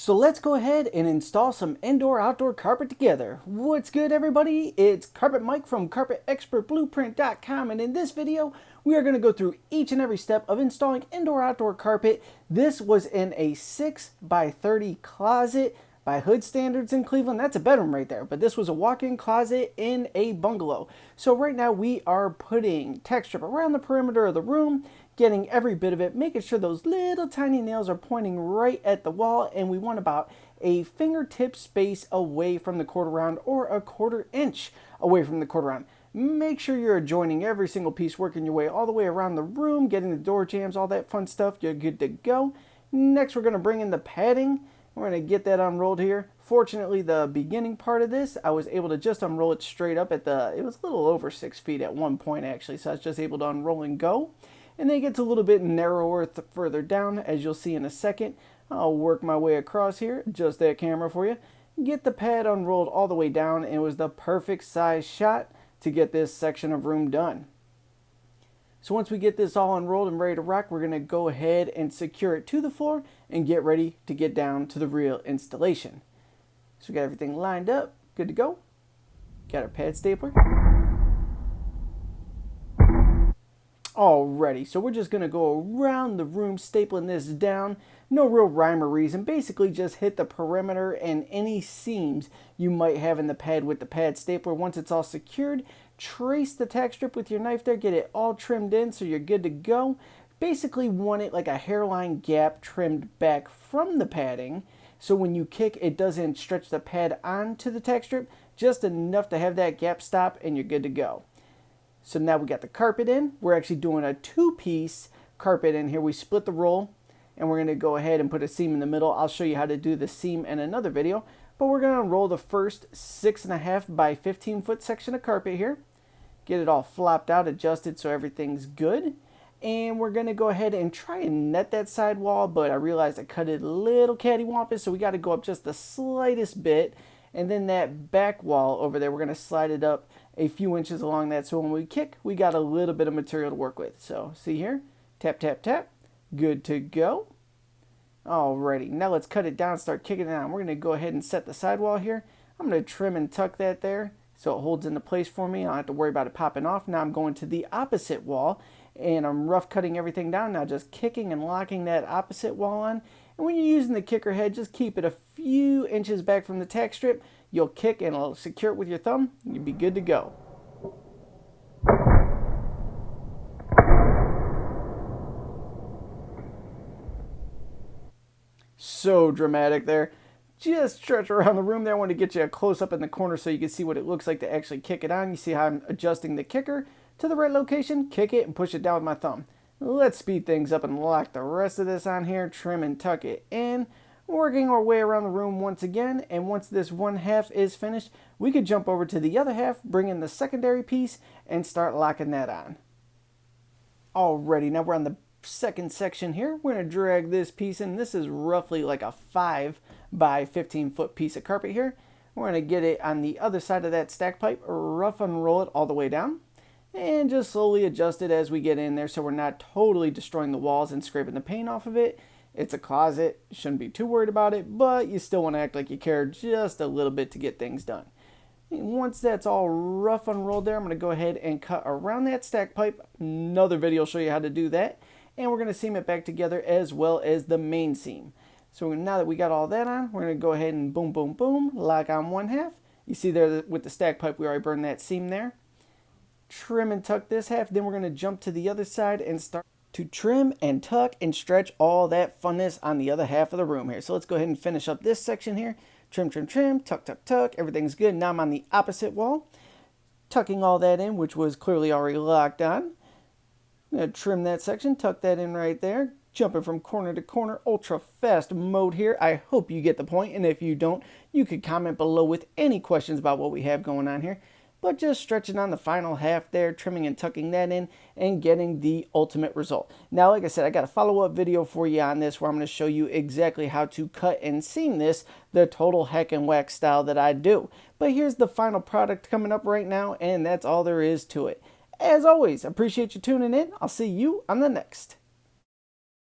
So let's go ahead and install some indoor-outdoor carpet together. What's good, everybody? It's Carpet Mike from CarpetExpertBlueprint.com, and in this video we are going to go through each and every step of installing indoor-outdoor carpet. This was in a 6x30 closet by hood standards in Cleveland. That's a bedroom right there, but this was a walk-in closet in a bungalow. So right now we are putting tack strip around the perimeter of the room, getting every bit of it, making sure those little tiny nails are pointing right at the wall, and we want about a fingertip space away from the quarter round or a 1/4 inch away from the quarter round. Make sure you're joining every single piece, working your way all the way around the room, getting the door jambs, all that fun stuff. You're good to go. Next, we're going to bring in the padding. We're going to get that unrolled here. Fortunately, the beginning part of this, I was able to just unroll it straight up at it was a little over 6 feet at one point actually, so I was just able to unroll and go. And then it gets a little bit narrower further down, as you'll see in a second. I'll work my way across here, adjust that camera for you, get the pad unrolled all the way down, and it was the perfect size shot to get this section of room done. So once we get this all unrolled and ready to rock, we're going to go ahead and secure it to the floor and get ready to get down to the real installation. So we got everything lined up, good to go. Got our pad stapler. Alrighty, so we're just going to go around the room stapling this down. No real rhyme or reason. Basically just hit the perimeter and any seams you might have in the pad with the pad stapler. Once it's all secured, trace the tack strip with your knife there. Get it all trimmed in so you're good to go. Basically want it like a hairline gap trimmed back from the padding. So when you kick, it doesn't stretch the pad onto the tack strip. Just enough to have that gap stop and you're good to go. So now we got the carpet in. We're actually doing a 2-piece carpet in here. We split the roll and we're going to go ahead and put a seam in the middle. I'll show you how to do the seam in another video. But we're going to unroll the first 6.5 by 15 foot section of carpet here. Get it all flopped out, adjusted so everything's good. And we're going to go ahead and try and net that side wall, but I realized I cut it a little cattywampus, so we got to go up just the slightest bit. And then that back wall over there, we're going to slide it up a few inches along that, so when we kick, we got a little bit of material to work with. So see here, tap, tap, tap, good to go. Alrighty, now let's cut it down, start kicking it down. We're going to go ahead and set the sidewall here. I'm going to trim and tuck that there so it holds into place for me. I don't have to worry about it popping off. Now I'm going to the opposite wall, and I'm rough cutting everything down. Now just kicking and locking that opposite wall on. And when you're using the kicker head, just keep it a few inches back from the tack strip. You'll kick and it'll secure it with your thumb, and you'll be good to go. So dramatic there. Just stretch around the room there. I want to get you a close up in the corner so you can see what it looks like to actually kick it on. You see how I'm adjusting the kicker to the right location, kick it and push it down with my thumb. Let's speed things up and lock the rest of this on here, trim and tuck it in. Working our way around the room once again, and once this one half is finished, we could jump over to the other half, bring in the secondary piece, and start locking that on. Alrighty, now we're on the second section here. We're going to drag this piece in. This is roughly like a 5 by 15 foot piece of carpet here. We're going to get it on the other side of that stack pipe, rough unroll it all the way down, and just slowly adjust it as we get in there so we're not totally destroying the walls and scraping the paint off of it. It's a closet, shouldn't be too worried about it, but you still want to act like you care just a little bit to get things done. And once that's all rough unrolled there, I'm going to go ahead and cut around that stack pipe. Another video will show you how to do that. And we're going to seam it back together as well as the main seam. So now that we got all that on, we're going to go ahead and boom, boom, boom, lock on one half. You see there with the stack pipe, we already burned that seam there. Trim and tuck this half, then we're going to jump to the other side and start to trim and tuck and stretch all that funness on the other half of the room here. So let's go ahead and finish up this section here. Trim, trim, trim, tuck, tuck, tuck. Everything's good. Now I'm on the opposite wall, tucking all that in, which was clearly already locked on. I'm going to trim that section, tuck that in right there. Jumping from corner to corner, ultra fast mode here. I hope you get the point, and if you don't, you could comment below with any questions about what we have going on here. But just stretching on the final half there, trimming and tucking that in, and getting the ultimate result. Now, like I said, I got a follow-up video for you on this where I'm going to show you exactly how to cut and seam this the total heck and whack style that I do. But here's the final product coming up right now, and that's all there is to it. As always, appreciate you tuning in. I'll see you on the next.